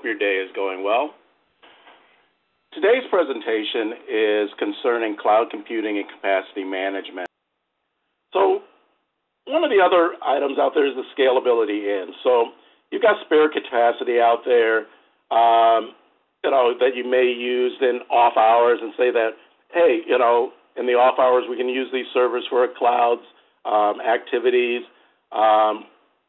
your day is going well. Today's presentation is concerning cloud computing and capacity management. So one of the other items out there is the scalability end. So you've got spare capacity out there, that you may use in off hours and say that, hey, in the off hours we can use these servers for clouds activities.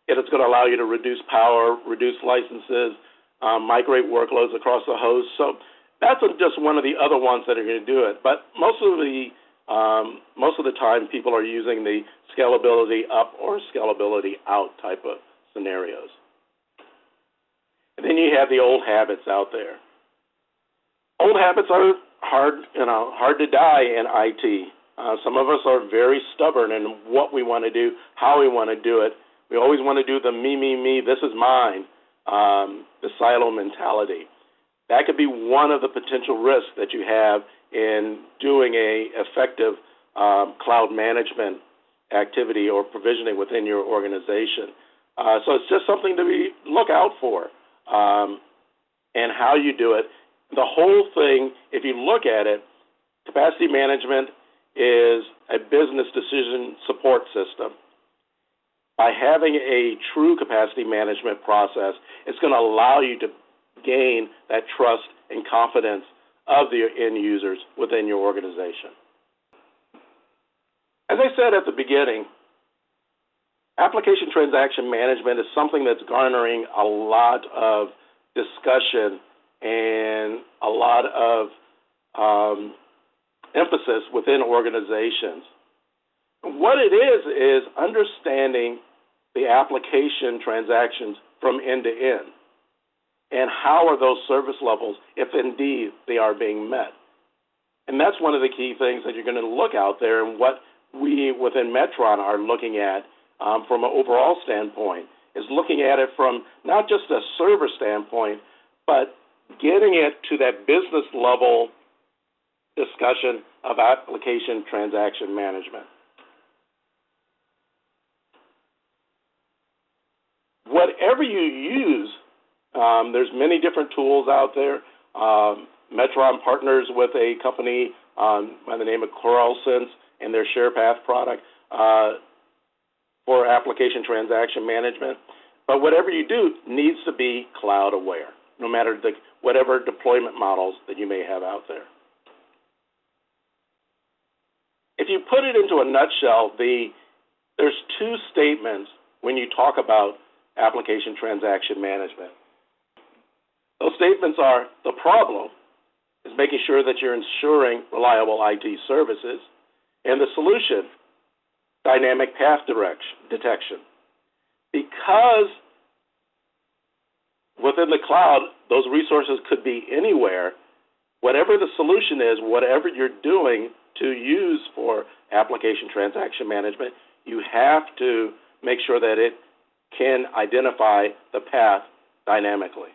It's going to allow you to reduce power, reduce licenses, migrate workloads across the host. So that's just one of the other ones that are going to do it. But most of the time, people are using the scalability up or scalability out type of scenarios. And then you have the old habits out there. Old habits are hard to die in IT. Some of us are very stubborn in what we want to do, how we want to do it. We always want to do the me, this is mine, the silo mentality. That could be one of the potential risks that you have in doing a effective cloud management activity or provisioning within your organization. So it's just something to look out for, and how you do it. The whole thing, if you look at it, capacity management is a business decision support system. By having a true capacity management process, it's going to allow you to gain that trust and confidence of the end users within your organization. As I said at the beginning, application transaction management is something that's garnering a lot of discussion and a lot of emphasis within organizations. What it is understanding the application transactions from end to end, and how are those service levels, if indeed they are being met. And that's one of the key things that you're going to look out there, and what we within Metron are looking at from an overall standpoint is looking at it from not just a server standpoint, but getting it to that business level discussion of application transaction management. Whatever you use, there's many different tools out there. Metron partners with a company by the name of CoralSense and their SharePath product for application transaction management. But whatever you do needs to be cloud aware, no matter whatever deployment models that you may have out there. If you put it into a nutshell, there's two statements when you talk about application transaction management. Those statements are: the problem is making sure that you're ensuring reliable IT services, and the solution, dynamic path detection. Because within the cloud, those resources could be anywhere. Whatever the solution is, whatever you're doing to use for application transaction management, you have to make sure that it can identify the path dynamically.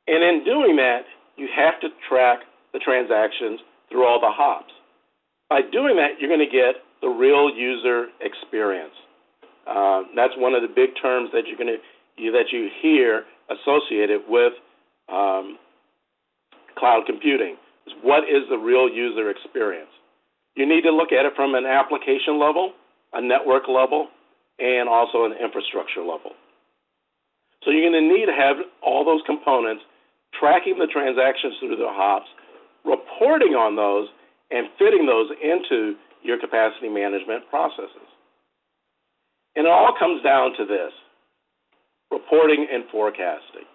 And in doing that, you have to track the transactions through all the hops. By doing that, you're going to get the real user experience. That's one of the big terms that you hear associated with cloud computing. Is what is the real user experience? You need to look at it from an application level, a network level, and also an infrastructure level. So you're going to need to have all those components, tracking the transactions through the hops, reporting on those, and fitting those into your capacity management processes. And it all comes down to this: reporting and forecasting.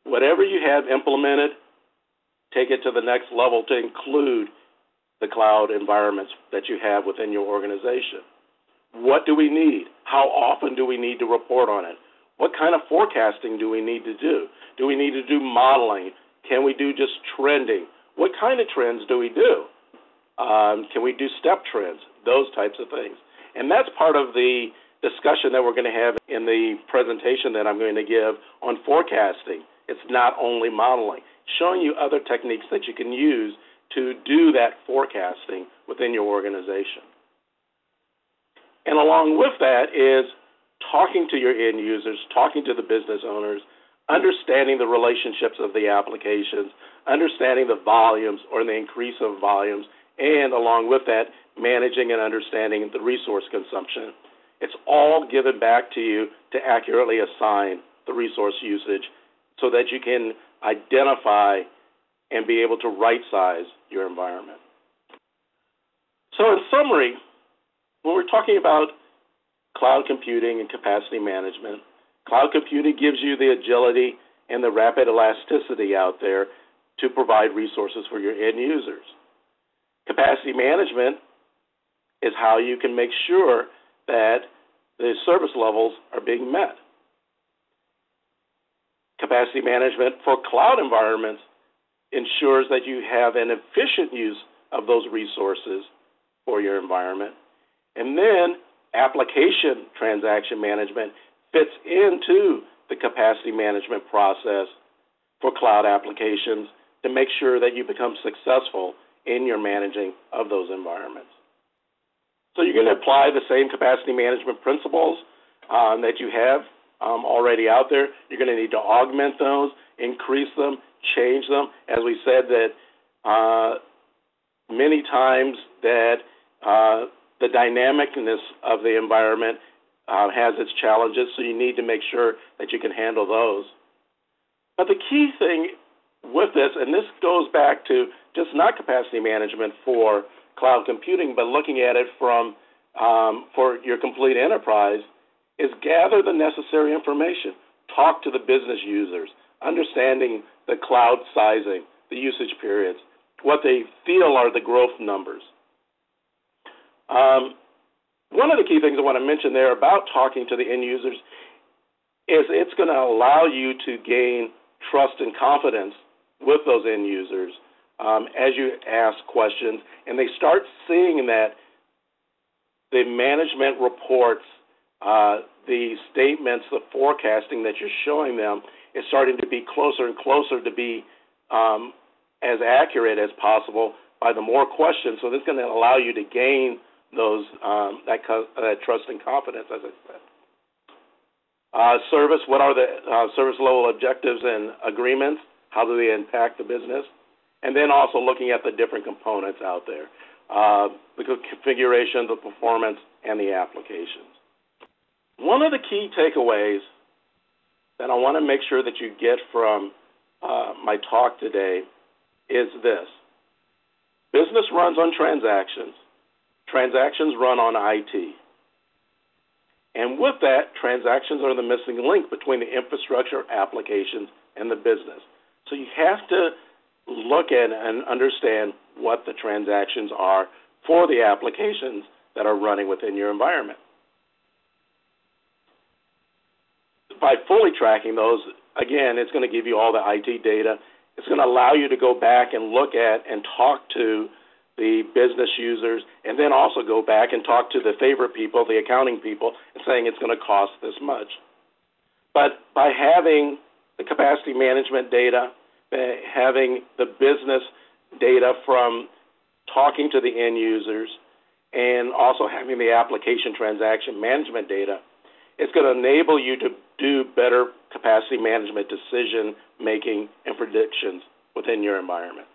Whatever you have implemented, take it to the next level to include the cloud environments that you have within your organization. What do we need? How often do we need to report on it? What kind of forecasting do we need to do? Do we need to do modeling? Can we do just trending? What kind of trends do we do? Can we do step trends? Those types of things. And that's part of the discussion that we're going to have in the presentation that I'm going to give on forecasting. It's not only modeling, showing you other techniques that you can use to do that forecasting within your organization. And along with that is talking to your end users, talking to the business owners understanding the relationships of the applications, understanding the volumes or the increase of volumes, and along with that, managing and understanding the resource consumption. It's all given back to you to accurately assign the resource usage so that you can identify and be able to right-size your environment. So in summary, when we're talking about cloud computing and capacity management, cloud computing gives you the agility and the rapid elasticity out there to provide resources for your end users. Capacity management is how you can make sure that the service levels are being met. Capacity management for cloud environments ensures that you have an efficient use of those resources for your environment. And then application transaction management fits into the capacity management process for cloud applications to make sure that you become successful in your managing of those environments. So you're going to apply the same capacity management principles that you have already out there. You're going to need to augment those, increase them, change them. As we said that many times that the dynamicness of the environment has its challenges, so you need to make sure that you can handle those. But the key thing with this, and this goes back to just not capacity management for cloud computing, but looking at it from for your complete enterprise, is gather the necessary information. Talk to the business users, understanding the cloud sizing, the usage periods, what they feel are the growth numbers. One of the key things I want to mention there about talking to the end users is it's going to allow you to gain trust and confidence with those end users as you ask questions, and they start seeing that the management reports, the statements, the forecasting that you're showing them is starting to be closer and closer to be as accurate as possible by the more questions. So this is going to allow you to gain those that trust and confidence, as I said. Service, what are the service level objectives and agreements? How do they impact the business? And then also looking at the different components out there, the configuration, the performance, and the applications. One of the key takeaways that I want to make sure that you get from my talk today is this. Business runs on transactions. Transactions run on IT. And with that, transactions are the missing link between the infrastructure, applications, and the business. So you have to look at and understand what the transactions are for the applications that are running within your environment. By fully tracking those, again, it's going to give you all the IT data. It's going to allow you to go back and look at and talk to the business users, and then also go back and talk to the favorite people, the accounting people, and saying it's going to cost this much. But by having the capacity management data, having the business data from talking to the end users, and also having the application transaction management data, it's going to enable you to do better capacity management decision making and predictions within your environment.